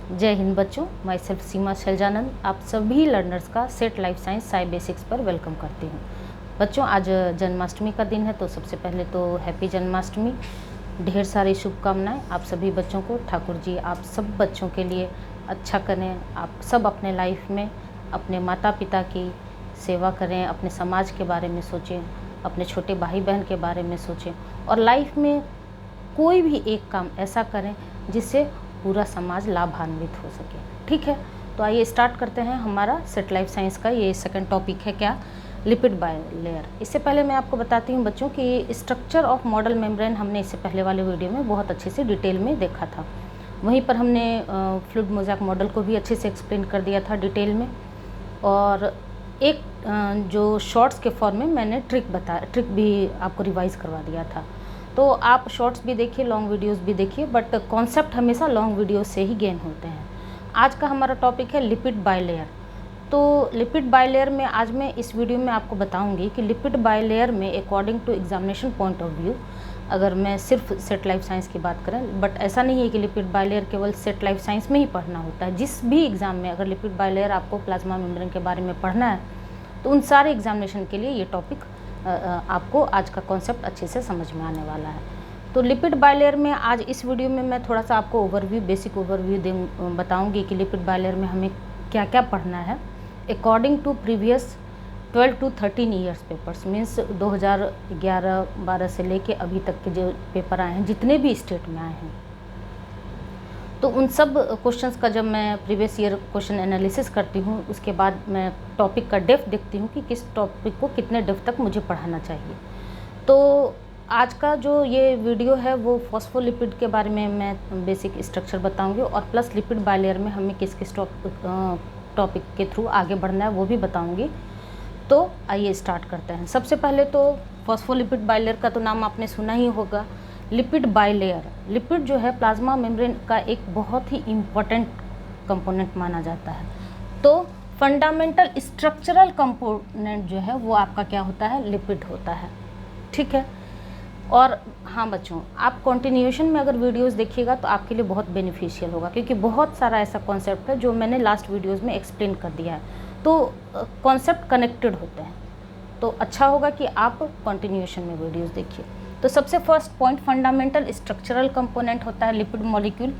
जय हिंद बच्चों, my self सीमा शैलजानंद आप सभी लर्नर्स का set life science Sai basics पर वेलकम करती हूँ। बच्चों, आज जन्माष्टमी का दिन है, तो सबसे पहले तो हैप्पी जन्माष्टमी। ढेर सारी शुभकामनाएं आप सभी बच्चों को। ठाकुर जी आप सब बच्चों के लिए अच्छा करें। आप सब अपने लाइफ में अपने माता पिता की सेवा करें, अपने समाज के बारे में सोचें, अपने छोटे भाई बहन के बारे में सोचें और लाइफ में कोई भी एक काम ऐसा करें जिससे पूरा समाज लाभान्वित हो सके। ठीक है, तो आइए स्टार्ट करते हैं। हमारा सेट लाइफ साइंस का ये सेकंड टॉपिक है क्या, लिपिड बाइलेयर। इससे पहले मैं आपको बताती हूँ बच्चों कि स्ट्रक्चर ऑफ मॉडल मेम्ब्रेन हमने इससे पहले वाले वीडियो में बहुत अच्छे से डिटेल में देखा था। वहीं पर हमने फ्लूइड मोज़ेक मॉडल को भी अच्छे से एक्सप्लेन कर दिया था डिटेल में, और एक जो शॉर्ट्स के फॉर्म में मैंने ट्रिक भी आपको रिवाइज़ करवा दिया था। तो आप शॉर्ट्स भी देखिए, लॉन्ग वीडियोस भी देखिए, बट कॉन्सेप्ट हमेशा लॉन्ग वीडियोस से ही गेन होते हैं। आज का हमारा टॉपिक है लिपिड बाइलेयर। तो लिपिड बाइलेयर में आज मैं इस वीडियो में आपको बताऊंगी कि लिपिड बाइलेयर में according to examination point of view, अगर मैं सिर्फ सेट लाइफ साइंस की बात करें, बट ऐसा नहीं है कि लिपिड बाइलेयर केवल सेट लाइफ साइंस में ही पढ़ना होता है। जिस भी एग्ज़ाम में अगर लिपिड बाइलेयर आपको प्लाज्मा मेम्ब्रेन के बारे में पढ़ना है तो उन सारे एग्जामिनेशन के लिए ये टॉपिक आपको आज का कॉन्सेप्ट अच्छे से समझ में आने वाला है। तो लिपिड बाइलेयर में आज इस वीडियो में मैं थोड़ा सा आपको बेसिक ओवरव्यू बताऊंगी कि लिपिड बाइलेयर में हमें क्या क्या पढ़ना है according to previous 12 to 13 years papers. Means 2011-12 से लेके अभी तक के जो पेपर आए हैं, जितने भी स्टेट में आए हैं, तो उन सब क्वेश्चंस का जब मैं प्रीवियस ईयर क्वेश्चन एनालिसिस करती हूँ, उसके बाद मैं टॉपिक का डेप्थ देखती हूँ कि किस टॉपिक को कितने डेप्थ तक मुझे पढ़ाना चाहिए। तो आज का जो ये वीडियो है वो फॉस्फोलिपिड के बारे में मैं बेसिक स्ट्रक्चर बताऊंगी, और प्लस लिपिड बाइलेयर में हमें किस किस टॉपिक के थ्रू आगे बढ़ना है वो भी बताऊंगी। तो आइए स्टार्ट करते हैं। सबसे पहले तो फॉस्फोलिपिड बाइलेयर का तो नाम आपने सुना ही होगा। लिपिड बाइलेयर, लिपिड जो है प्लाज्मा मेम्ब्रेन का एक बहुत ही इम्पोर्टेंट कंपोनेंट माना जाता है। तो फंडामेंटल स्ट्रक्चरल कंपोनेंट जो है वो आपका क्या होता है, लिपिड होता है। ठीक है, और हाँ बच्चों, आप कंटिन्यूएशन में अगर वीडियोस देखिएगा तो आपके लिए बहुत बेनिफिशियल होगा, क्योंकि बहुत सारा ऐसा कॉन्सेप्ट है जो मैंने लास्ट वीडियोस में एक्सप्लेन कर दिया है। तो कॉन्सेप्ट कनेक्टेड होते हैं, तो अच्छा होगा कि आप कंटिन्यूएशन में वीडियोस देखिए। तो सबसे first point, fundamental structural component होता है lipid molecule.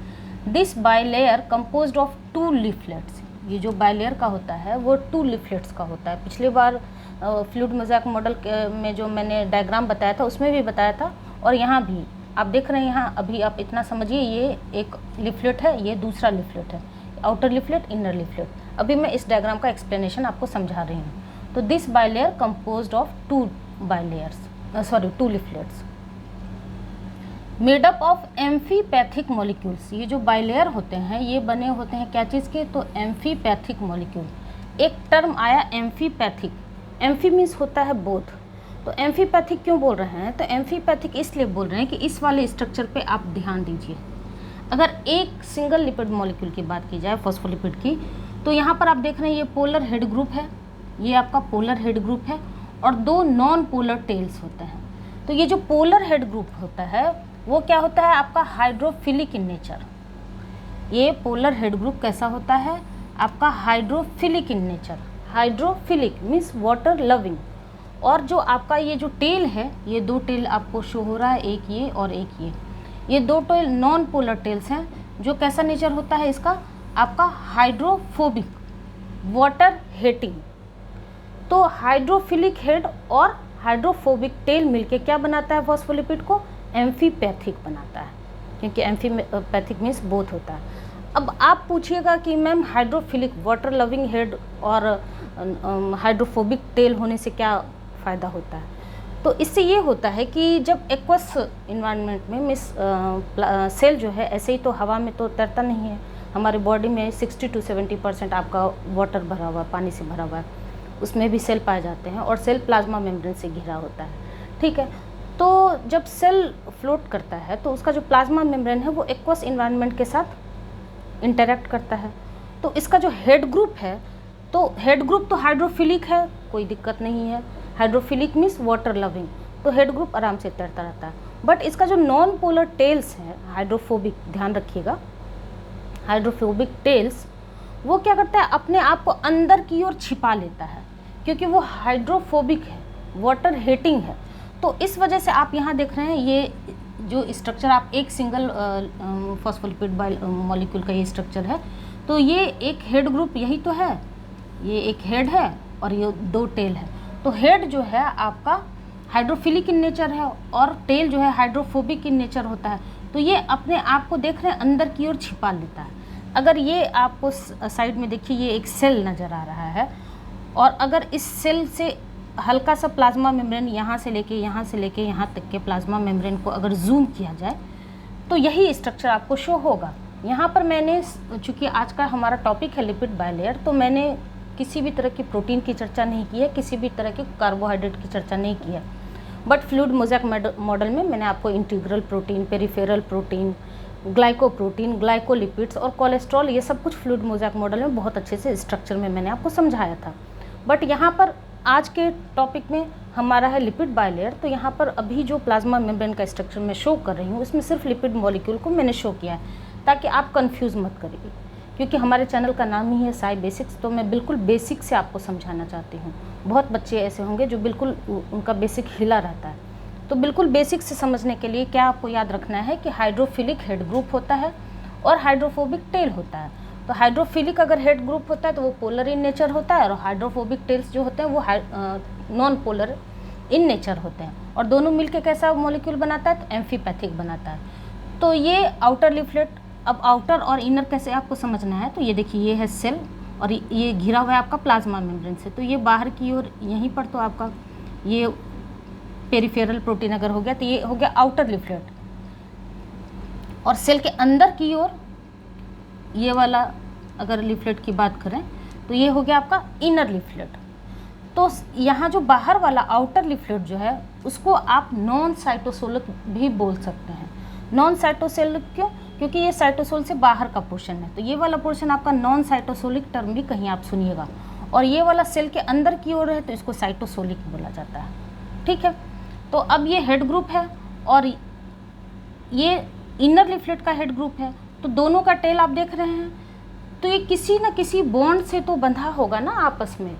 This bilayer composed of 2 leaflets. ये जो बाइलेयर का होता है वो 2 लीफलेट्स का होता है। पिछली बार फ्लूइड मोज़ेक मॉडल में जो मैंने डायग्राम बताया था उसमें भी बताया था, और यहाँ भी आप देख रहे हैं। यहाँ अभी आप इतना समझिए, ये एक लीफलेट है, ये दूसरा लीफलेट है, आउटर लीफलेट, इनर लीफलेट। अभी मैं इस डायग्राम का एक्सप्लेनेशन आपको समझा रही हूँ। तो this bilayer composed of 2 leaflets made up of amphipathic molecules. ये जो बाइलेयर होते हैं ये बने होते हैं क्या चीज़ के, तो एम्फीपैथिक मॉलिक्यूल। एक टर्म आया एम्फीपैथिक, एम्फी मीन्स होता है बोथ। तो एम्फीपैथिक क्यों बोल रहे हैं, तो एम्फीपैथिक इसलिए बोल रहे हैं कि इस वाले स्ट्रक्चर पे आप ध्यान दीजिए। अगर एक सिंगल लिपिड मॉलिक्यूल की बात की जाए, फॉस्फोलिपिड की, तो यहाँ पर आप देख रहे हैं ये पोलर हेड ग्रुप है, ये आपका पोलर हेड ग्रुप है, और 2 नॉन पोलर टेल्स होते हैं। तो ये जो पोलर हेड ग्रुप होता है वो क्या होता है, आपका हाइड्रोफिलिक इन नेचर। ये पोलर हेड ग्रुप कैसा होता है, आपका hydrophilic in nature. Hydrophilic means water loving. और जो आपका ये जो टेल है, ये 2 टेल आपको शो हो रहा है, एक ये और एक ये 2 टेल नॉन पोलर टेल्स हैं। जो कैसा नेचर होता है इसका, आपका हाइड्रोफोबिक, वाटर हेटिंग। तो हाइड्रोफिलिक हेड और हाइड्रोफोबिक टेल मिलके क्या बनाता है, फॉस्फोलिपिड को एम्फीपैथिक बनाता है, क्योंकि एम्फीपैथिक मीन्स बोथ होता है। अब आप पूछिएगा कि ma'am hydrophilic, water loving head और हाइड्रोफोबिक टेल होने से क्या फ़ायदा होता है, तो इससे ये होता है कि जब एक्वस इन्वायरमेंट में सेल जो है ऐसे ही तो हवा में तो तैरता नहीं है। हमारे बॉडी में 60 to 70% आपका वाटर भरा हुआ है, पानी से भरा हुआ है, उसमें भी सेल पाए जाते हैं, और सेल प्लाज्मा मेम्ब्रेन से घिरा होता है। ठीक है, तो जब सेल फ्लोट करता है तो उसका जो प्लाज्मा मेम्ब्रेन है वो एक्वस इन्वायरमेंट के साथ इंटरेक्ट करता है। तो इसका जो हेड ग्रुप है, तो हेड ग्रुप तो हाइड्रोफिलिक है, कोई दिक्कत नहीं है। हाइड्रोफिलिक मीन्स वाटर लविंग, तो हेड ग्रुप आराम से तैरता रहता है। बट इसका जो नॉन पोलर टेल्स है हाइड्रोफोबिक, ध्यान रखिएगा, हाइड्रोफोबिक टेल्स, वो क्या करता है, अपने आप को अंदर की ओर छिपा लेता है, क्योंकि वो हाइड्रोफोबिक है, वाटर हेटिंग है। तो इस वजह से आप यहाँ देख रहे हैं ये जो स्ट्रक्चर, आप एक सिंगल फॉस्फोलिपिड मॉलिक्यूल का ये स्ट्रक्चर है, तो ये एक हेड ग्रुप यही तो है, ये एक हेड है और ये 2 टेल है। तो हेड जो है आपका हाइड्रोफिलिक इन नेचर है और टेल जो है हाइड्रोफोबिक इन नेचर होता है। तो ये अपने आप को देख रहे हैं अंदर की ओर छिपा लेता है। अगर ये आपको साइड में देखिए, ये एक सेल नज़र आ रहा है, और अगर इस सेल से हल्का सा प्लाज्मा मेम्ब्रेन यहाँ से लेके यहाँ तक के प्लाज्मा मेम्ब्रेन को अगर जूम किया जाए तो यही स्ट्रक्चर आपको शो होगा। यहाँ पर मैंने, चूँकि आज का हमारा टॉपिक है लिपिड बायलेयर, तो मैंने किसी भी तरह की प्रोटीन की चर्चा नहीं की है, किसी भी तरह की कार्बोहाइड्रेट की चर्चा नहीं की है। बट फ्लूइड मोज़ेक मॉडल में मैंने आपको integral protein, peripheral protein, glycoprotein, glycolipids और कोलेस्ट्रॉल, ये सब कुछ फ्लूइड मोज़ेक मॉडल में बहुत अच्छे से स्ट्रक्चर में मैंने आपको समझाया था। बट यहाँ पर आज के टॉपिक में हमारा है लिपिड बायलेयर, तो यहाँ पर अभी जो प्लाज्मा मेम्ब्रेन का स्ट्रक्चर मैं शो कर रही हूँ उसमें सिर्फ लिपिड मॉलिक्यूल को मैंने शो किया है, ताकि आप कंफ्यूज मत करिए, क्योंकि हमारे चैनल का नाम ही है साई बेसिक्स, तो मैं बिल्कुल बेसिक से आपको समझाना चाहती हूँ। बहुत बच्चे ऐसे होंगे जो बिल्कुल उनका बेसिक हिला रहता है, तो बिल्कुल बेसिक से समझने के लिए क्या आपको याद रखना है कि हाइड्रोफिलिक हेड ग्रुप होता है और हाइड्रोफोबिक टेल होता है। तो हाइड्रोफिलिक अगर हेड ग्रुप होता है तो वो पोलर इन नेचर होता है, और हाइड्रोफोबिक टेल्स जो होते हैं वो नॉन पोलर इन नेचर होते हैं, और दोनों मिलके कैसा मॉलिक्यूल बनाता है, तो एम्फीपैथिक बनाता है। तो ये आउटर लीफलेट, अब आउटर और इनर कैसे आपको समझना है, तो ये देखिए, ये है सेल और ये घिरा हुआ है आपका प्लाज्मा मेम्ब्रेन से, तो ये बाहर की ओर यहीं पर तो आपका ये पेरिफेरल प्रोटीन अगर हो गया तो ये हो गया आउटर लीफलेट, और सेल के अंदर की ओर ये वाला अगर लीफलेट की बात करें तो ये हो गया आपका इनर लीफलेट। तो यहाँ जो बाहर वाला आउटर लीफलेट जो है उसको आप नॉन साइटोसोलिक भी बोल सकते हैं। नॉन साइटोसोलिक क्यों? क्योंकि ये साइटोसोल से बाहर का पोर्शन है, तो ये वाला पोर्शन आपका नॉन साइटोसोलिक टर्म भी कहीं आप सुनिएगा, और ये वाला सेल के अंदर की ओर है तो इसको साइटोसोलिक बोला जाता है। ठीक है, तो अब ये हेड ग्रुप है और ये इनर लीफलेट का हेड ग्रुप है, तो दोनों का टेल आप देख रहे हैं, तो ये किसी न किसी बॉन्ड से तो बंधा होगा ना आपस में,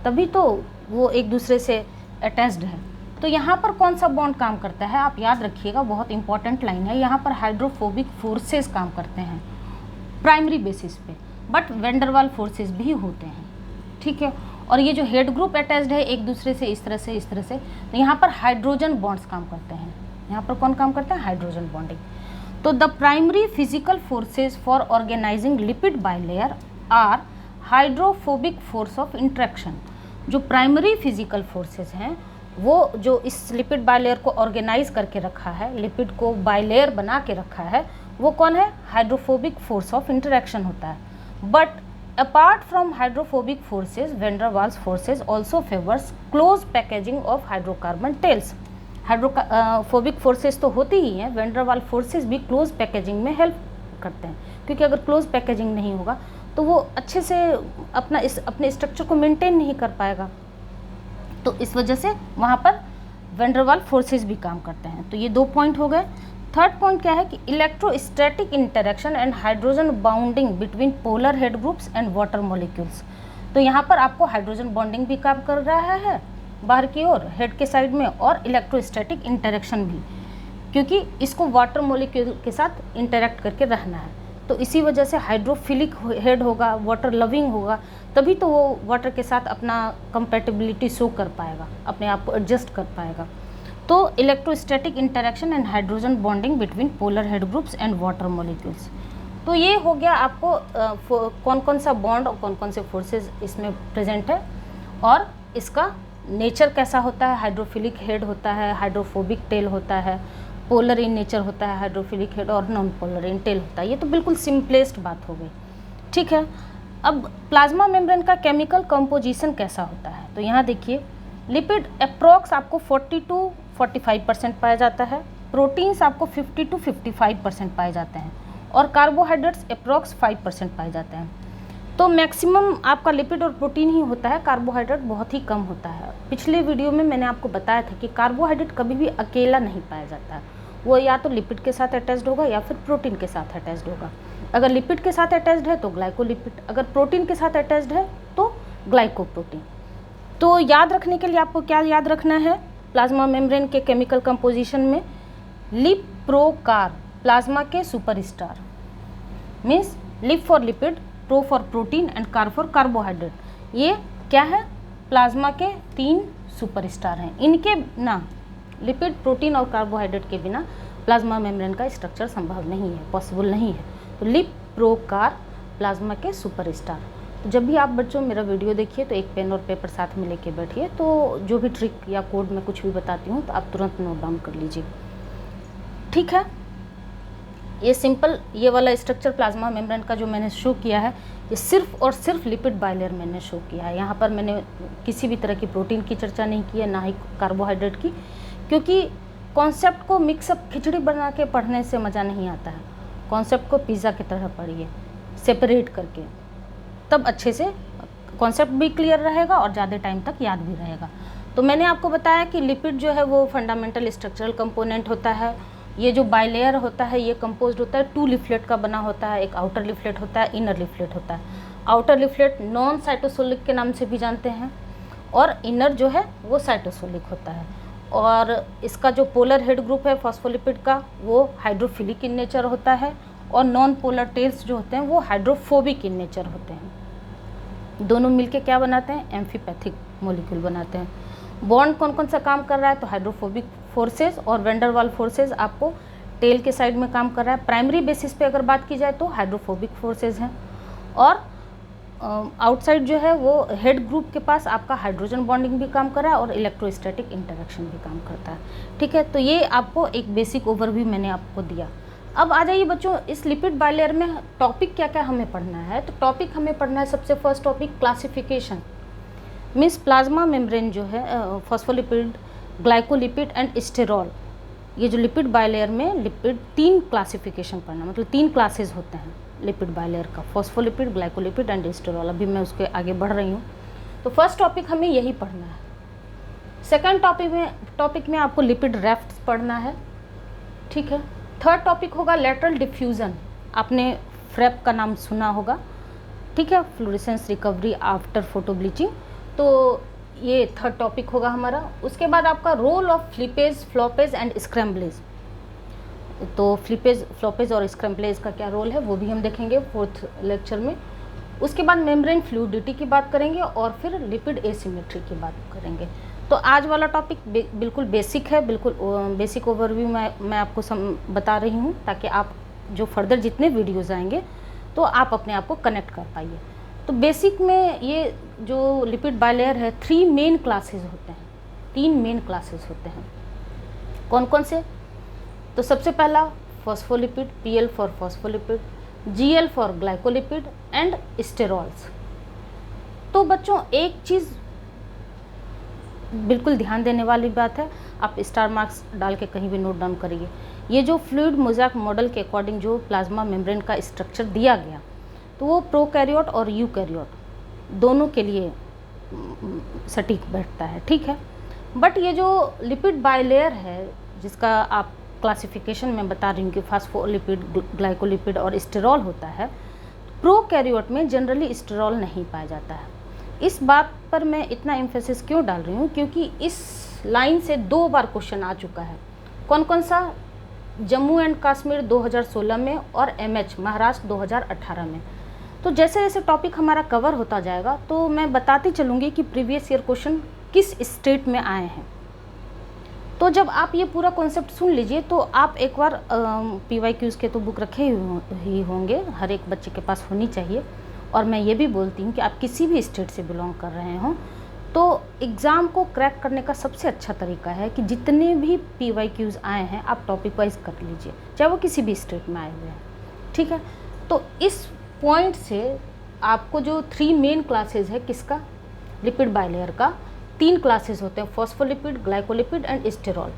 तभी तो वो एक दूसरे से अटैच्ड है। तो यहाँ पर कौन सा बॉन्ड काम करता है, आप याद रखिएगा, बहुत इंपॉर्टेंट लाइन है, यहाँ पर हाइड्रोफोबिक फोर्सेस काम करते हैं प्राइमरी बेसिस पे, बट वेंडरवाल फोर्सेस भी होते हैं। ठीक है, और ये जो हेड ग्रुप अटैच्ड है एक दूसरे से इस तरह से, तो यहाँ पर हाइड्रोजन बॉन्ड्स काम करते हैं। यहाँ पर कौन काम करता है, हाइड्रोजन बॉन्डिंग। तो the primary physical forces for organizing lipid bilayer are hydrophobic force of interaction. जो प्राइमरी फिजिकल फोर्सेस हैं वो जो इस लिपिड बायलेयर को ऑर्गेनाइज करके रखा है, लिपिड को बायलेयर बना के रखा है, वो कौन है, हाइड्रोफोबिक फोर्स ऑफ इंटरेक्शन होता है। But apart from hydrophobic forces, van der Waals forces also favours close packaging of hydrocarbon tails. Hydrophobic forces तो होती ही हैं, वेन डर वाल फोर्सेज भी क्लोज पैकेजिंग में हेल्प करते हैं, क्योंकि अगर क्लोज पैकेजिंग नहीं होगा तो वो अच्छे से अपने स्ट्रक्चर को मेंटेन नहीं कर पाएगा, तो इस वजह से वहाँ पर वेन डर वाल फोर्सेज भी काम करते हैं। तो ये 2 पॉइंट हो गए। थर्ड पॉइंट क्या है कि electrostatic interaction and hydrogen bounding between polar head groups and water molecules. तो यहाँ पर आपको हाइड्रोजन बॉन्डिंग भी काम कर रहा है बाहर की ओर हेड के साइड में, और इलेक्ट्रोस्टैटिक इंटरेक्शन भी, क्योंकि इसको वाटर मॉलिक्यूल के साथ इंटरेक्ट करके रहना है। तो इसी वजह से हाइड्रोफिलिक हेड होगा, वाटर लविंग होगा, तभी तो वो वाटर के साथ अपना कंपैटिबिलिटी शो कर पाएगा, अपने आप को एडजस्ट कर पाएगा। तो electrostatic interaction and hydrogen bonding between polar head groups and water molecules. तो ये हो गया आपको कौन कौन सा बॉन्ड और कौन कौन से फोर्सेस इसमें प्रेजेंट है, और इसका नेचर कैसा होता है। हाइड्रोफिलिक हेड होता है, हाइड्रोफोबिक टेल होता है, पोलर इन नेचर होता है हाइड्रोफिलिक हेड, और नॉन पोलर इन टेल होता है। ये तो बिल्कुल सिंपलेस्ट बात हो गई। ठीक है, अब प्लाज्मा मेम्ब्रेन का केमिकल कंपोजिशन कैसा होता है, तो यहाँ देखिए, लिपिड अप्रॉक्स आपको 40 to 45% पाया जाता है, प्रोटीन्स आपको 50 to 55% पाए जाते हैं, और कार्बोहाइड्रेट्स अप्रॉक्स 5% पाए जाते हैं। तो मैक्सिमम आपका लिपिड और प्रोटीन ही होता है, कार्बोहाइड्रेट बहुत ही कम होता है। पिछले वीडियो में मैंने आपको बताया था कि कार्बोहाइड्रेट कभी भी अकेला नहीं पाया जाता है, वो या तो लिपिड के साथ अटैच्ड होगा या फिर प्रोटीन के साथ अटैच्ड होगा। अगर लिपिड के साथ अटैच्ड है तो ग्लाइकोलिपिड, अगर प्रोटीन के साथ अटैच्ड है तो ग्लाइकोप्रोटीन। तो याद रखने के लिए आपको क्या याद रखना है, प्लाज्मा मेम्ब्रेन के केमिकल कंपोजिशन में लिप प्रो कार, प्लाज्मा के superstar, means lip for lipid, pro for protein and car for carbohydrate. ये क्या है, प्लाज्मा के 3 सुपरस्टार हैं। इनके बिना, लिपिड, प्रोटीन और कार्बोहाइड्रेट के बिना प्लाज्मा मेम्ब्रेन का स्ट्रक्चर संभव नहीं है, पॉसिबल नहीं है। तो लिप प्रो कार, प्लाज्मा के सुपरस्टार। तो जब भी आप बच्चों मेरा वीडियो देखिए तो एक पेन और पेपर साथ में लेके बैठिए, तो जो भी ट्रिक या कोड मैं कुछ भी बताती हूँ तो आप तुरंत नोट डाउन कर लीजिए, ठीक है। ये सिंपल, ये वाला स्ट्रक्चर प्लाज्मा मेम्ब्रेन का जो मैंने शो किया है, ये सिर्फ और सिर्फ लिपिड बाइलेयर मैंने शो किया है। यहाँ पर मैंने किसी भी तरह की प्रोटीन की चर्चा नहीं की है, ना ही कार्बोहाइड्रेट की, क्योंकि कॉन्सेप्ट को मिक्सअप खिचड़ी बना के पढ़ने से मज़ा नहीं आता है। कॉन्सेप्ट को पिज़्ज़ा की तरह पढ़िए, सेपरेट करके, तब अच्छे से कॉन्सेप्ट भी क्लियर रहेगा और ज़्यादा टाइम तक याद भी रहेगा। तो मैंने आपको बताया कि लिपिड जो है वो फंडामेंटल स्ट्रक्चरल कंपोनेंट होता है। ये जो बाइलेयर होता है ये कंपोज्ड होता है 2 लिफलेट का बना होता है। एक आउटर लिफलेट होता है, इनर लिफलेट होता है। आउटर लिफलेट नॉन साइटोसोलिक के नाम से भी जानते हैं, और इनर जो है वो साइटोसोलिक होता है। और इसका जो पोलर हेड ग्रुप है फॉस्फोलिपिड का, वो हाइड्रोफिलिक इन नेचर होता है, और नॉन पोलर टेल्स जो होते हैं वो हाइड्रोफोबिक इन नेचर होते हैं। दोनों मिलके क्या बनाते हैं, एम्फीपैथिक मॉलिक्यूल बनाते हैं। बॉन्ड कौन कौन सा काम कर रहा है, तो हाइड्रोफोबिक फोर्सेस और वैन डर वाल फोर्सेस आपको टेल के साइड में काम कर रहा है। प्राइमरी बेसिस पे अगर बात की जाए तो हाइड्रोफोबिक फोर्सेस हैं, और आउटसाइड जो है वो हेड ग्रुप के पास आपका हाइड्रोजन बॉन्डिंग भी काम कर रहा है और इलेक्ट्रोस्टैटिक इंटरेक्शन भी काम करता है, ठीक है। तो ये आपको एक बेसिक ओवरव्यू मैंने आपको दिया। अब आ जाइए बच्चों, इस लिपिड बाइलेयर में टॉपिक क्या क्या हमें पढ़ना है। तो टॉपिक हमें पढ़ना है, सबसे first topic classification, means plasma membrane जो है, फॉस्फोलिपिड, ग्लाइकोलिपिड एंड स्टेरॉल। ये जो लिपिड बाइलेयर में लिपिड 3 क्लासिफिकेशन पढ़ना, मतलब 3 क्लासेस होते हैं लिपिड बाइलेयर का, फॉस्फोलिपिड, ग्लाइकोलिपिड एंड स्टेरॉल। अभी मैं उसके आगे बढ़ रही हूँ। तो फर्स्ट टॉपिक हमें यही पढ़ना है। सेकंड टॉपिक में आपको लिपिड रैफ्ट्स पढ़ना है, ठीक है। थर्ड टॉपिक होगा लेटरल डिफ्यूज़न, आपने फ्रेप का नाम सुना होगा, ठीक है, fluorescence recovery after photo bleaching. तो ये थर्ड टॉपिक होगा हमारा। उसके बाद आपका रोल ऑफ फ्लिपेज, फ्लॉपेज एंड स्क्रैम्बलेज। तो फ्लिपेज, फ्लॉपेज और स्क्रैम्बलेज का क्या रोल है वो भी हम देखेंगे 4th लेक्चर में। उसके बाद मेम्ब्रेन फ्लूइडिटी की बात करेंगे और फिर लिपिड एसिमेट्री की बात करेंगे। तो आज वाला टॉपिक बिल्कुल बेसिक है, बिल्कुल बेसिक ओवरव्यू मैं आपको बता रही हूँ, ताकि आप जो फर्दर जितने वीडियोज़ आएंगे तो आप अपने आप को कनेक्ट कर पाइए। तो बेसिक में ये जो लिपिड बाइलेयर है 3 मेन क्लासेस होते हैं, 3 मेन क्लासेस होते हैं। कौन कौन से, तो सबसे पहला phospholipid, PL for phospholipid, GL for glycolipid and sterols. तो बच्चों एक चीज़ बिल्कुल ध्यान देने वाली बात है, आप स्टार मार्क्स डाल के कहीं भी नोट डाउन करिए। ये जो फ्लूइड मोज़ेक मॉडल के अकॉर्डिंग जो प्लाज्मा मेम्ब्रेन का स्ट्रक्चर दिया गया, तो वो प्रोकैरियोट और यूकैरियोट दोनों के लिए सटीक बैठता है, ठीक है। बट ये जो लिपिड बाइलेयर है जिसका आप क्लासिफिकेशन में बता रही हूँ कि फॉस्फोलिपिड, ग्लाइकोलिपिड और स्टेरॉल होता है, प्रोकैरियोट में जनरली स्टेरॉल नहीं पाया जाता है। इस बात पर मैं इतना एम्फेसिस क्यों डाल रही हूँ, क्योंकि इस लाइन से 2 बार क्वेश्चन आ चुका है। कौन कौन सा, जम्मू एंड कश्मीर 2016 में और MH महाराष्ट्र 2018 में। तो जैसे जैसे टॉपिक हमारा कवर होता जाएगा तो मैं बताती चलूँगी कि प्रीवियस ईयर क्वेश्चन किस स्टेट में आए हैं। तो जब आप ये पूरा कॉन्सेप्ट सुन लीजिए तो आप एक बार PYQs के तो बुक रखे ही होंगे, हर एक बच्चे के पास होनी चाहिए। और मैं ये भी बोलती हूँ कि आप किसी भी स्टेट से बिलोंग कर रहे हों तो एग्ज़ाम को क्रैक करने का सबसे अच्छा तरीका है कि जितने भी PYQs आए हैं आप टॉपिक वाइज कर लीजिए, चाहे वो किसी भी स्टेट में आए हुए हैं, ठीक है। तो इस पॉइंट से आपको जो 3 मेन क्लासेज है किसका, लिपिड बाइलेयर का 3 क्लासेस होते हैं, फॉस्फोलिपिड, ग्लाइकोलिपिड एंड स्टेरॉल।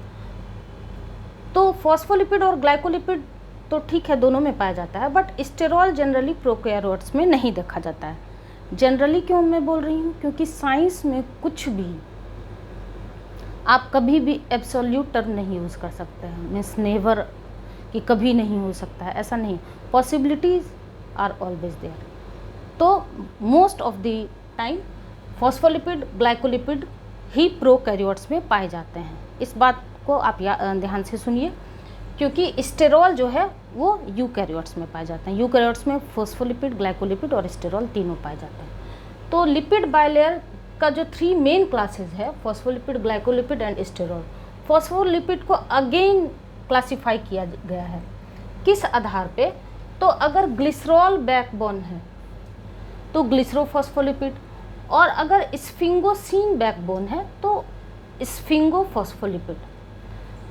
तो फॉस्फोलिपिड और ग्लाइकोलिपिड तो ठीक है दोनों में पाया जाता है, बट स्टेरॉल जनरली प्रोकैरियोट्स में नहीं देखा जाता है। जनरली क्यों मैं बोल रही हूँ, क्योंकि साइंस में कुछ भी आप कभी भी एब्सोल्यूट टर्म नहीं यूज़ कर सकते हैं, मीन्स नेवर कि कभी नहीं हो सकता है, ऐसा नहीं। Possibilities are always there. तो most of the time phospholipid glycolipid ही प्रोकैरियोट्स में पाए जाते हैं। इस बात को आप ध्यान से सुनिए, क्योंकि स्टेरॉल जो है वो यूकैरियोट्स में पाए जाते हैं। यूकैरियोट्स में फॉस्फोलिपिड ग्लाइकोलिपिड और स्टेरॉल तीनों पाए जाते हैं। तो लिपिड बाइलेयर का जो 3 मेन क्लासेस है, phospholipid glycolipid and sterol. Phospholipid को अगेन क्लासिफाई किया गया है, किस आधार पे? तो अगर ग्लिसरॉल बैकबोन है तो ग्लिसरोफॉस्फोलिपिड, और अगर स्फिंगोसिन बैकबोन है तो स्फिंगोफॉस्फोलिपिड।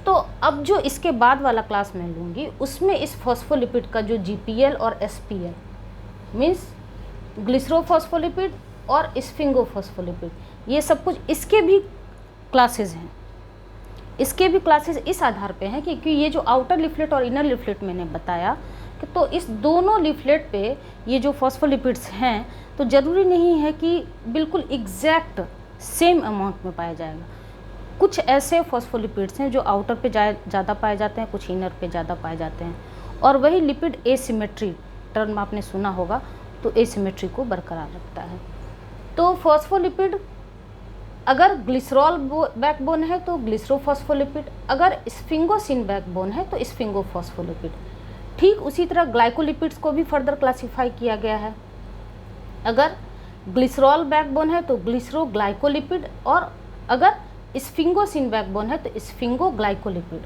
तो अब जो इसके बाद वाला क्लास मैं लूँगी उसमें इस फॉस्फोलिपिड का जो GPL और SPL मीन्स ग्लिसरोफॉस्फोलिपिड और स्फिंगोफॉस्फोलिपिड, ये सब कुछ इसके भी क्लासेस हैं। इसके भी क्लासेस इस आधार पे हैं क्योंकि ये जो आउटर लिफलेट और इनर लिफलेट मैंने बताया कि तो इस दोनों लिफलेट पे ये जो फॉस्फोलिपिड्स हैं तो ज़रूरी नहीं है कि बिल्कुल एग्जैक्ट सेम अमाउंट में पाया जाएगा। कुछ ऐसे फॉस्फोलिपिड्स हैं जो आउटर पे ज़्यादा पाए जाते हैं, कुछ इनर पे ज़्यादा पाए जाते हैं, और वही लिपिड एसिमेट्री टर्म आपने सुना होगा, तो एसिमेट्री को बरकरार रखता है। तो फॉस्फोलिपिड अगर ग्लिसरॉल बैकबोन है तो ग्लिसरोफॉस्फोलिपिड, अगर स्फिंगोसिन बैकबोन है तो स्फिंगोफॉस्फोलिपिड। ठीक उसी तरह ग्लाइकोलिपिड्स को भी फर्दर क्लासिफाई किया गया है। अगर ग्लिसरॉल बैकबोन है तो ग्लिसरोग्लाइकोलिपिड, और अगर स्फिंगोसिन बैकबोन है तो स्फिंगोग्लाइकोलिपिड।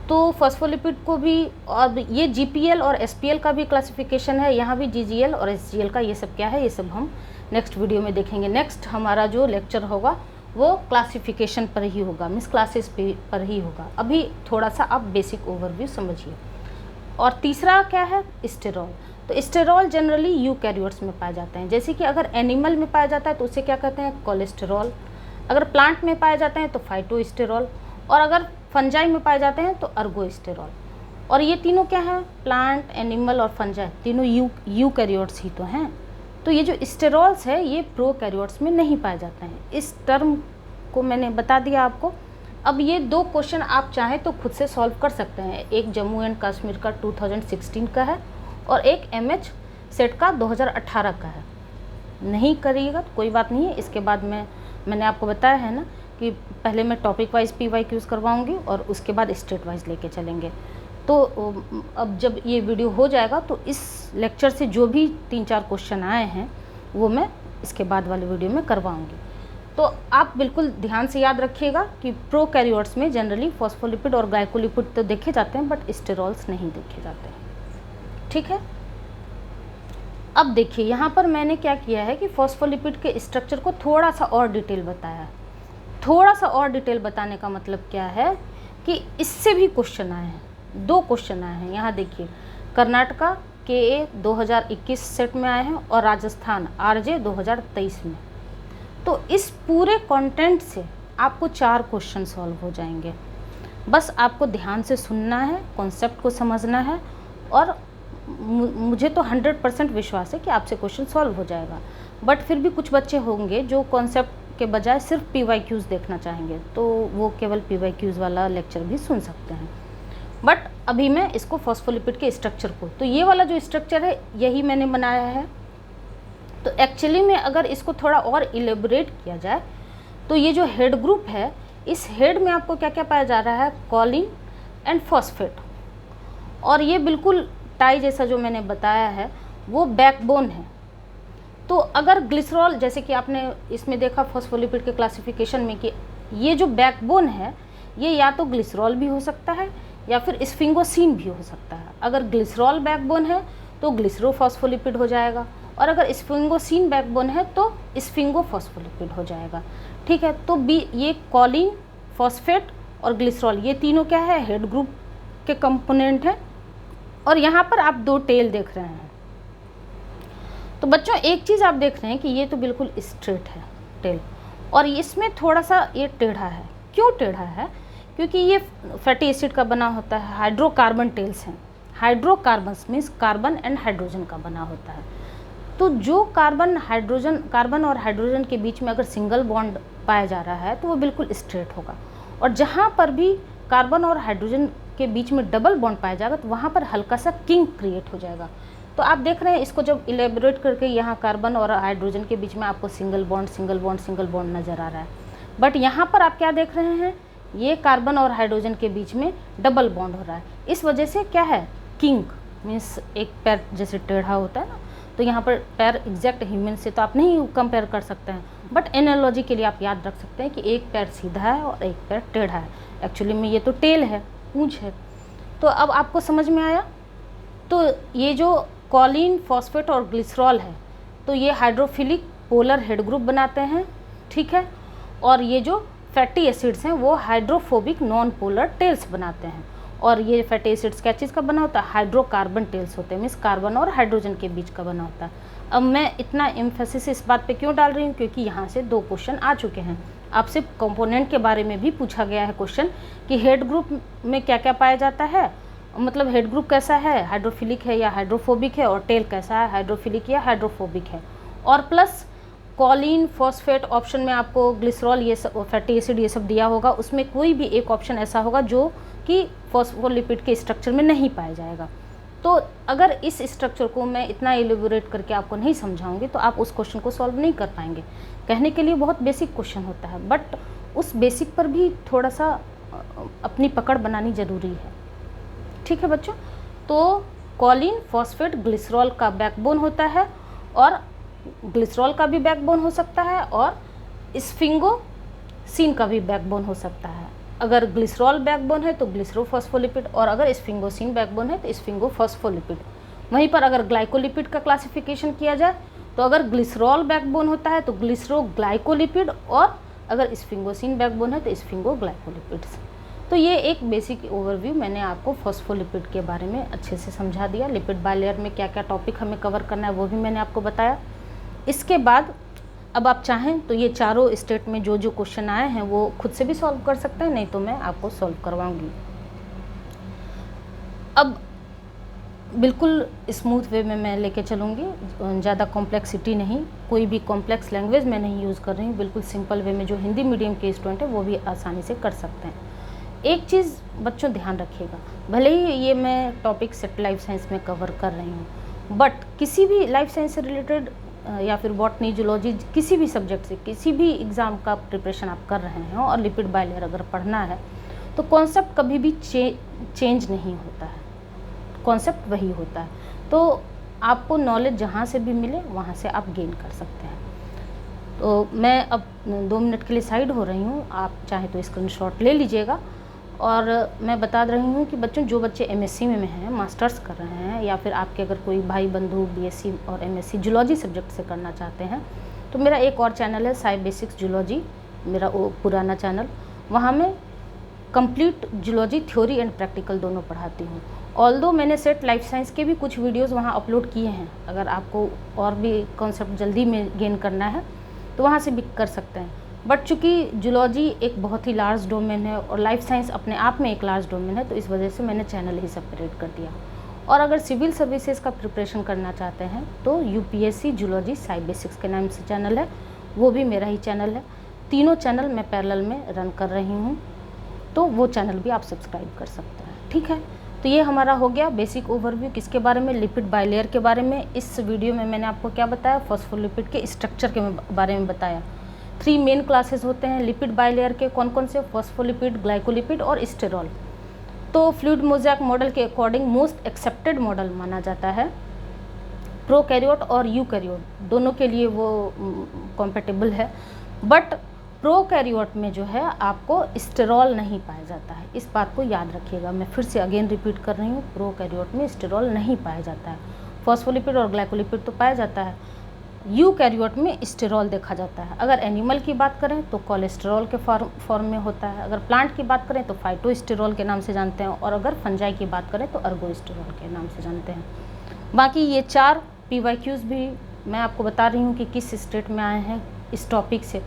तो फॉस्फोलिपिड को भी, और ये GPL और SPL का भी क्लासिफिकेशन है, यहाँ भी GGL और SGL का, ये सब क्या है ये सब हम नेक्स्ट वीडियो में देखेंगे। नेक्स्ट हमारा जो लेक्चर होगा वो क्लासिफिकेशन पर ही होगा, मीन्स क्लासेस पर ही होगा। अभी थोड़ा सा आप बेसिक ओवरव्यू समझिए। और तीसरा क्या है? स्टेरॉल। तो स्टेरॉल जनरली यूकैरियोट्स में पाए जाते हैं। जैसे कि अगर एनिमल में पाया जाता है तो उसे क्या कहते हैं? कोलेस्टेरॉल। अगर प्लांट में पाए जाते हैं तो फाइटोस्टेरॉल, और अगर फंजाई में पाए जाते हैं तो अर्गोस्टेरॉल। और ये तीनों क्या हैं? प्लांट, एनिमल और फंजाई, तीनों यूकैरियोट्स ही तो हैं। तो ये जो स्टेरॉल्स है ये प्रोकैरियोट्स में नहीं पाए जाते हैं। इस टर्म को मैंने बता दिया आपको। अब ये 2 क्वेश्चन आप चाहें तो खुद से सॉल्व कर सकते हैं। एक जम्मू एंड कश्मीर का 2016 का है और एक MH सेट का 2018 का है। नहीं करिएगा तो कोई बात नहीं है। इसके बाद मैंने आपको बताया है ना कि पहले मैं टॉपिक वाइज PYQs करवाऊंगी और उसके बाद स्टेट वाइज लेके चलेंगे। तो अब जब ये वीडियो हो जाएगा तो इस लेक्चर से जो भी 3-4 क्वेश्चन आए हैं वो मैं इसके बाद वाले वीडियो में करवाऊंगी। तो आप बिल्कुल ध्यान से याद रखिएगा कि प्रोकैरियोट्स में जनरली फॉस्फोलिपिड और ग्लाइकोलिपिड तो देखे जाते हैं बट स्टेरॉल्स नहीं देखे जाते हैं। ठीक है, अब देखिए यहाँ पर मैंने क्या किया है कि फॉस्फोलिपिड के स्ट्रक्चर को थोड़ा सा और डिटेल बताया है। थोड़ा सा और डिटेल बताने का मतलब क्या है कि इससे भी क्वेश्चन आए हैं, 2 क्वेश्चन आए हैं। यहाँ देखिए, कर्नाटका KA 2021 सेट में आए हैं और राजस्थान RJ 2023 में। तो इस पूरे कंटेंट से आपको 4 क्वेश्चन सॉल्व हो जाएंगे। बस आपको ध्यान से सुनना है, कॉन्सेप्ट को समझना है, और मुझे तो 100% विश्वास है कि आपसे क्वेश्चन सॉल्व हो जाएगा। बट फिर भी कुछ बच्चे होंगे जो कॉन्सेप्ट के बजाय सिर्फ PYQs देखना चाहेंगे, तो वो केवल PYQs वाला लेक्चर भी सुन सकते हैं। बट अभी मैं इसको फॉस्फोलिपिड के स्ट्रक्चर को, तो ये वाला जो स्ट्रक्चर है यही मैंने बनाया है। तो एक्चुअली में अगर इसको थोड़ा और इलेबोरेट किया जाए तो ये जो हेड ग्रुप है, इस हेड में आपको क्या क्या पाया जा रहा है? Colin and phosphate. और ये बिल्कुल टाई जैसा जो मैंने बताया है वो बैकबोन है। तो अगर ग्लिसरॉल, जैसे कि आपने इसमें देखा फॉस्फोलिपिड के क्लासिफिकेशन में कि ये जो बैकबोन है ये या तो ग्लिसरॉल भी हो सकता है या फिर स्फिंगोसिन भी हो सकता है। अगर ग्लिसरॉल बैकबोन है तो ग्लिसरोफॉस्फोलिपिड हो जाएगा, और अगर स्फिंगोसिन बैकबोन है तो स्फिंगोफॉस्फोलिपिड हो जाएगा। ठीक है, तो ये कॉलिन, फॉस्फेट और ग्लिसरॉल ये तीनों क्या है? हेड ग्रुप के कंपोनेंट हैं। और यहाँ पर आप 2 टेल देख रहे हैं। तो बच्चों एक चीज़ आप देख रहे हैं कि ये तो बिल्कुल स्ट्रेट है टेल, और इसमें थोड़ा सा ये टेढ़ा है। क्यों टेढ़ा है? क्योंकि ये फैटी एसिड का बना होता है, हाइड्रोकार्बन टेल्स हैं। Hydrocarbons means carbon and hydrogen का बना होता है। तो जो कार्बन और हाइड्रोजन के बीच में अगर सिंगल बॉन्ड पाया जा रहा है तो वो बिल्कुल स्ट्रेट होगा, और जहाँ पर भी कार्बन और हाइड्रोजन के बीच में डबल बॉन्ड पाया जाएगा तो वहाँ पर हल्का सा किंक क्रिएट हो जाएगा। तो आप देख रहे हैं इसको जब इलेबोरेट करके यहाँ कार्बन और हाइड्रोजन के बीच में आपको single bond single bond single bond नज़र आ रहा है, बट यहाँ पर आप क्या देख रहे हैं, ये कार्बन और हाइड्रोजन के बीच में डबल बॉन्ड हो रहा है। इस वजह से क्या है, किंक मीन्स एक पैर जैसे टेढ़ा होता है ना, तो यहाँ पर पैर एग्जैक्ट ह्यूमन से तो आप नहीं कंपेयर कर सकते हैं, बट एनालॉजी के लिए आप याद रख सकते हैं कि एक पैर सीधा है और एक पैर टेढ़ा है। एक्चुअली में ये तो टेल है, पूंछ है। तो अब आपको समझ में आया। तो ये जो कॉलिन, फॉस्फेट और ग्लिसरॉल है, तो ये हाइड्रोफिलिक पोलर हेड ग्रुप बनाते हैं, ठीक है। और ये जो फैटी एसिड्स हैं वो हाइड्रोफोबिक नॉन पोलर टेल्स बनाते हैं। और ये फैटी एसिड्स क्या चीज़ का बना होता है, हाइड्रोकार्बन टेल्स होते हैं, मीन्स कार्बन और हाइड्रोजन के बीच का बना होता है। अब मैं इतना एम्फेसिस इस बात पे क्यों डाल रही हूँ, क्योंकि यहाँ से 2 क्वेश्चन आ चुके हैं। आपसे कंपोनेंट के बारे में भी पूछा गया है क्वेश्चन कि हेड ग्रुप में क्या क्या पाया जाता है, मतलब हेड ग्रुप कैसा है, हाइड्रोफिलिक है या हाइड्रोफोबिक है, और टेल कैसा है, हाइड्रोफिलिक या हाइड्रोफोबिक है। और प्लस कॉलिन, फॉस्फेट ऑप्शन में आपको ग्लिसरॉल ये सब फैटी एसिड ये सब दिया होगा, उसमें कोई भी एक ऑप्शन ऐसा होगा जो कि फॉस्फोलिपिड के स्ट्रक्चर में नहीं पाया जाएगा। तो अगर इस स्ट्रक्चर को मैं इतना एलिबोरेट करके आपको नहीं समझाऊंगी तो आप उस क्वेश्चन को सॉल्व नहीं कर पाएंगे। कहने के लिए बहुत बेसिक क्वेश्चन होता है, बट उस बेसिक पर भी थोड़ा सा अपनी पकड़ बनानी ज़रूरी है, ठीक है बच्चों। तो कॉलिन, फॉस्फेट, ग्लिसरॉल का बैकबोन होता है, और ग्लिसरॉल का भी बैकबोन हो सकता है, और स्फिंगोसिन का भी बैकबोन हो सकता है। अगर ग्लिसरॉल बैकबोन है तो ग्लिसरोफॉस्फोलिपिड, और अगर स्फिंगोसिन बैकबोन है तो स्फिंगोफॉस्फोलिपिड। वहीं पर अगर ग्लाइकोलिपिड का क्लासिफिकेशन किया जाए तो अगर ग्लिसरॉल बैकबोन होता है तो ग्लिसरोग्लाइकोलिपिड, और अगर स्फिंगोसिन बैकबोन है तो स्फिंगोग्लाइकोलिपिड्स। तो ये एक बेसिक ओवरव्यू मैंने आपको फॉस्फोलिपिड के बारे में अच्छे से समझा दिया। लिपिड बायलेयर में क्या क्या टॉपिक हमें कवर करना है वो भी मैंने आपको बताया। इसके बाद अब आप चाहें तो ये चारों स्टेट में जो जो क्वेश्चन आए हैं वो खुद से भी सॉल्व कर सकते हैं, नहीं तो मैं आपको सॉल्व करवाऊंगी। अब बिल्कुल स्मूथ वे में मैं लेके चलूँगी, ज़्यादा कॉम्प्लेक्सिटी नहीं, कोई भी कॉम्प्लेक्स लैंग्वेज मैं नहीं यूज़ कर रही हूँ, बिल्कुल सिंपल वे में जो हिंदी मीडियम के स्टूडेंट है वो भी आसानी से कर सकते हैं। एक चीज़ बच्चों ध्यान रखिएगा, भले ही ये मैं टॉपिक सेट लाइफ साइंस में कवर कर रही हूँ, बट किसी भी लाइफ साइंस से रिलेटेड या फिर बॉटनी, जूलॉजी, किसी भी सब्जेक्ट से किसी भी एग्ज़ाम का प्रिपरेशन आप कर रहे हैं और लिपिड बायलेयर अगर पढ़ना है तो कॉन्सेप्ट कभी भी चेंज नहीं होता है, कॉन्सेप्ट वही होता है। तो आपको नॉलेज जहाँ से भी मिले वहाँ से आप गेन कर सकते हैं। तो मैं अब 2 मिनट के लिए साइड हो रही हूँ, आप चाहे तो स्क्रीनशॉट ले लीजिएगा। और मैं बता रही हूँ कि बच्चों जो बच्चे एमएससी में हैं, मास्टर्स कर रहे हैं, या फिर आपके अगर कोई भाई बंधु बीएससी और एमएससी जूलॉजी सब्जेक्ट से करना चाहते हैं तो मेरा एक और चैनल है साई बेसिक्स जूलॉजी, मेरा वो पुराना चैनल, वहाँ मैं complete zoology theory and practical दोनों पढ़ाती हूँ। ऑल्दो मैंने सेट लाइफ साइंस के भी कुछ वीडियोज़ वहाँ अपलोड किए हैं, अगर आपको और भी कॉन्सेप्ट जल्दी में गेन करना है तो वहाँ से भी कर सकते हैं। बट चूँकि जूलॉजी एक बहुत ही लार्ज डोमेन है और लाइफ साइंस अपने आप में एक लार्ज डोमेन है, तो इस वजह से मैंने चैनल ही सेपरेट कर दिया। और अगर सिविल सर्विसेज का प्रिपरेशन करना चाहते हैं तो यूपीएससी जूलॉजी साई बेसिक्स के नाम से चैनल है, वो भी मेरा ही चैनल है। तीनों चैनल मैं पैरेलल में रन कर रही हूँ, तो वो चैनल भी आप सब्सक्राइब कर सकते हैं, ठीक है। तो ये हमारा हो गया बेसिक ओवरव्यू किसके बारे में, लिपिड बायलेयर के बारे में। इस वीडियो में मैंने आपको क्या बताया, फॉस्फोलिपिड के स्ट्रक्चर के बारे में बताया। 3 मेन क्लासेस होते हैं लिपिड बायलेयर के, कौन कौन से, फॉस्फोलिपिड, ग्लाइकोलिपिड और स्टेरॉल। तो फ्लूइड मोज़ेक मॉडल के अकॉर्डिंग मोस्ट एक्सेप्टेड मॉडल माना जाता है प्रोकैरियोट और यूकैरियोट, दोनों के लिए वो कॉम्पेटिबल है। बट प्रोकैरियोट में जो है आपको स्टेरॉल नहीं पाया जाता है, इस बात को याद रखिएगा। मैं फिर से अगेन रिपीट कर रही हूँ, प्रोकैरियोट में स्टेरॉल नहीं पाया जाता है। फॉस्फोलिपिड और ग्लाइकोलिपिड तो पाया जाता है, यूकैरियोट में स्टेरॉल देखा जाता है। अगर एनिमल की बात करें तो कोलेस्टेरॉल के फॉर्म में होता है, अगर प्लांट की बात करें तो फाइटोस्टेरॉल के नाम से जानते हैं, और अगर फंजाई की बात करें तो अर्गोस्टेरॉल के नाम से जानते हैं। बाकी ये 4 PYQs भी मैं आपको बता रही हूँ कि किस स्टेट में आए हैं इस टॉपिक से।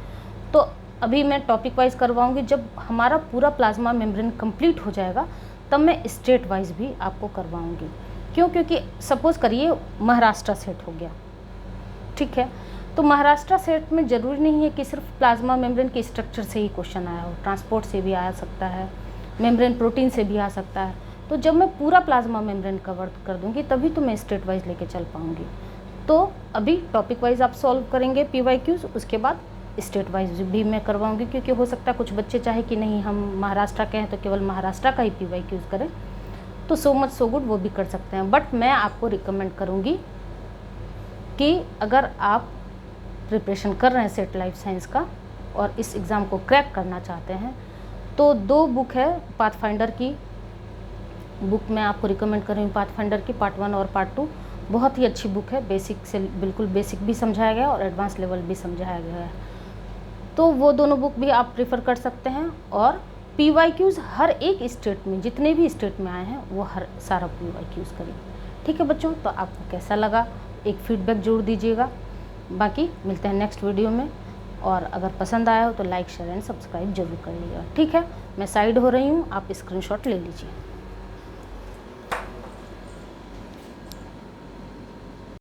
तो अभी मैं टॉपिक वाइज करवाऊँगी, जब हमारा पूरा प्लाज्मा मेम्ब्रेन कंप्लीट हो जाएगा तब मैं स्टेट वाइज भी आपको करवाऊँगी। क्यों? क्योंकि सपोज़ करिए महाराष्ट्र सेट हो गया, ठीक है, तो महाराष्ट्र सेट में ज़रूरी नहीं है कि सिर्फ प्लाज्मा मेम्ब्रेन के स्ट्रक्चर से ही क्वेश्चन आया हो, ट्रांसपोर्ट से भी आ सकता है, मेम्ब्रेन प्रोटीन से भी आ सकता है। तो जब मैं पूरा प्लाज्मा मेम्ब्रेन कवर कर दूंगी तभी तो मैं स्टेट वाइज लेके चल पाऊंगी। तो अभी टॉपिक वाइज आप सॉल्व करेंगे PYQs, उसके बाद स्टेट वाइज भी मैं करवाऊंगी, क्योंकि हो सकता है कुछ बच्चे चाहे कि नहीं हम महाराष्ट्र के हैं तो केवल महाराष्ट्र का ही PYQs करें, तो सो मच सो गुड, वो भी कर सकते हैं। बट मैं आपको रिकमेंड करूँगी कि अगर आप प्रिपरेशन कर रहे हैं सेट लाइफ साइंस का और इस एग्ज़ाम को क्रैक करना चाहते हैं, तो 2 बुक है पाथफाइंडर की बुक मैं आपको रिकमेंड कर रही हूँ। पाथफाइंडर की पार्ट 1 और पार्ट 2 बहुत ही अच्छी बुक है, बेसिक से बिल्कुल बेसिक भी समझाया गया और एडवांस लेवल भी समझाया गया है, तो वो दोनों बुक भी आप प्रेफर कर सकते हैं। और PYQs हर एक स्टेट में, जितने भी स्टेट में आए हैं वो हर सारा PYQs करिए। ठीक है बच्चों, तो आपको कैसा लगा एक फीडबैक जरूर दीजिएगा। बाकी मिलते हैं नेक्स्ट वीडियो में, और अगर पसंद आया हो तो लाइक शेयर एंड सब्सक्राइब जरूर करिएगा। ठीक है, मैं साइड हो रही हूँ, आप स्क्रीनशॉट ले लीजिए।